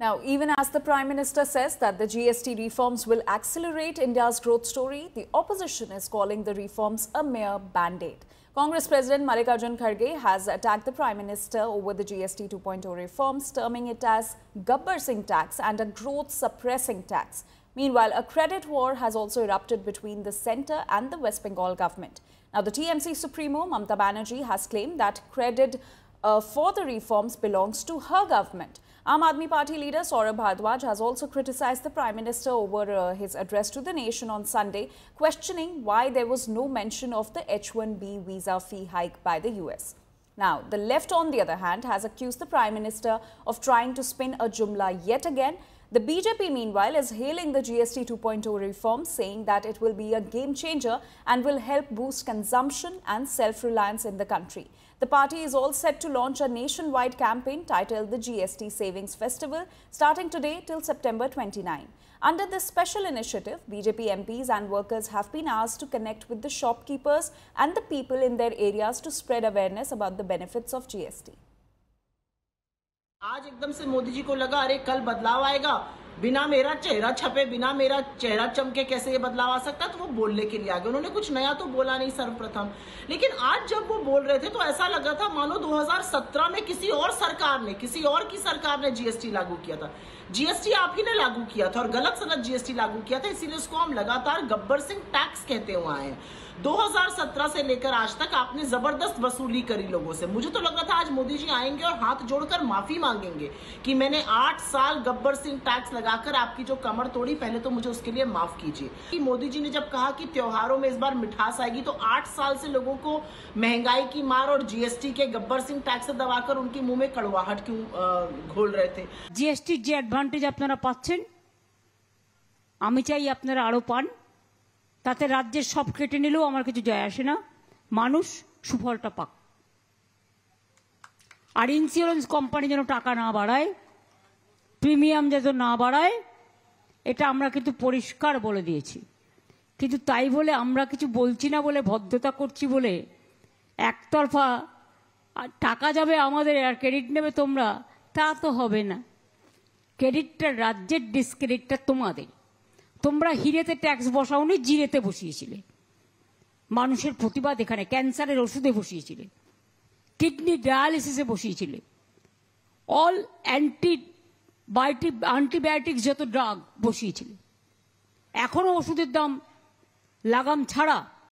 Now, even as the Prime Minister says that the GST reforms will accelerate India's growth story, the opposition is calling the reforms a mere band-aid. Congress President Mallikarjun Kharge has attacked the Prime Minister over the GST 2.0 reforms, terming it as Gabbar Singh tax and a growth-suppressing tax. Meanwhile, a credit war has also erupted between the centre and the West Bengal government. Now, the TMC Supremo, Mamata Banerjee, has claimed that credit for the reforms belongs to her government. Aam Aadmi Party leader Saurabh Bhardwaj has also criticised the Prime Minister over his address to the nation on Sunday, questioning why there was no mention of the H-1B visa fee hike by the US. Now, the left, on the other hand, has accused the Prime Minister of trying to spin a jumla yet again. The BJP, meanwhile, is hailing the GST 2.0 reform, saying that it will be a game changer and will help boost consumption and self-reliance in the country. The party is all set to launch a nationwide campaign titled the GST Savings Festival, starting today till September 29. Under this special initiative, BJP MPs and workers have been asked to connect with the shopkeepers and the people in their areas to spread awareness about the benefits of GST. आज एकदम से मोदी जी को लगा अरे कल बदलाव आएगा, बिना मेरा चेहरा छपे, बिना मेरा चेहरा चमके कैसे ये बदलाव आ सकता है, तो वो बोलने के लिए आ गए। उन्होंने कुछ नया तो बोला नहीं सर्वप्रथम, लेकिन आज जब वो बोल रहे थे तो ऐसा लगा था मानो 2017 में किसी और की सरकार ने जीएसटी लागू किया था। जीएसटी आप ही ने लागू किया था और गलत सनद जीएसटी लागू किया था, इसीलिए उसको हम लगातार गब्बर सिंह टैक्स कहते हुए आए हैं। 2017 से लेकर आज तक आपने जबरदस्त वसूली करी लोगों से। मुझे तो लग रहा था आज मोदी जी आएंगे और हाथ जोड़कर माफी मांगेंगे कि मैंने 8 साल गब्बर सिंह टैक्स लगाकर आपकी जो कमर तोड़ी, पहले तो मुझे उसके लिए माफ कीजिए। कि मोदी जी ने जब कहा कि त्योहारों में इस बार मिठास आएगी, तो 8 साल से लोगों को महंगाई की मार और जीएसटी के गब्बर सिंह टैक्स से दबाकर उनके मुंह में कड़वाहट क्यों घोल रहे थे। जीएसटी जे एडवांटेज আপনারা পাচ্ছেন, আমি চাই আপনারা আরো পান। তাতে রাজ্যের সব কেটে নিলেও আমার কিছু যায় আসে না, মানুষ সুফলটা পাক। আর ইন্স্যুরেন্স কোম্পানি যেন টাকা না বাড়ায়, প্রিমিয়াম যেন না বাড়ায়, এটা আমরা কিন্তু পরিষ্কার বলে দিয়েছি। কিন্তু তাই বলে আমরা কিছু বলছি না বলে, ভদ্রতা করছি বলে একতরফা টাকা যাবে আমাদের আর ক্রেডিট নেবে তোমরা, তা তো হবে না। ক্রেডিটটা রাজ্যের, ডিসক্রেডিটটা তোমাদের। তোমরা হিরেতে ট্যাক্স বসাওনি, জিরেতে বসিয়েছিলে। মানুষের প্রতিবাদ এখানে ক্যান্সারের ওষুধে বসিয়েছিলে, কিডনি ডায়ালিসিসে বসিয়েছিলে, অল অ্যান্টিবায়োটিক্স যত ড্রাগ বসিয়েছিলে। এখনো ওষুধের দাম লাগাম ছাড়া